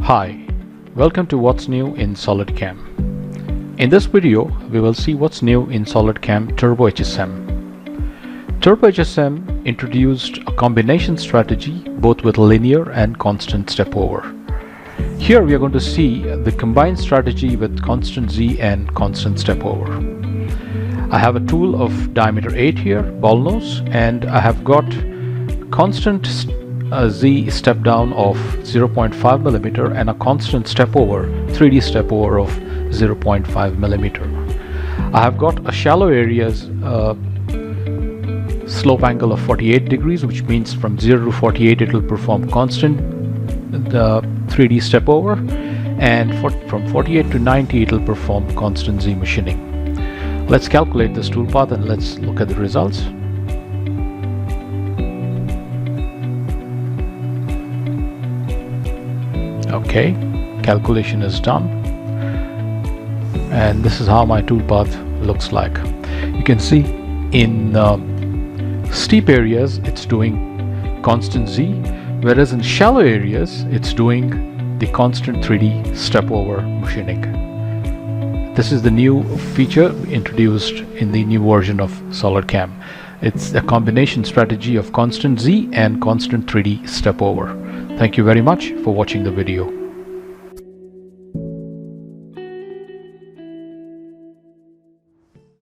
Hi, welcome to What's New in SolidCAM. In this video, we will see what's new in SolidCAM Turbo HSM. Turbo HSM introduced a combination strategy both with linear and constant stepover. Here we are going to see the combined strategy with constant Z and constant stepover. I have a tool of diameter 8 here, ball nose, and I have got constant Z step down of 0.5 millimeter and a constant step over 3D step over of 0.5 millimeter. I have got a shallow areas slope angle of 48 degrees, which means from 0 to 48 it will perform constant the 3D step over, and from 48 to 90 it will perform constant Z machining. Let's calculate this toolpath and let's look at the results. Okay, calculation is done, and this is how my toolpath looks like. You can see in steep areas it's doing constant Z, whereas in shallow areas it's doing the constant 3D step over machining. This is the new feature introduced in the new version of SolidCAM. It's a combination strategy of constant Z and constant 3D step over. Thank you very much for watching the video.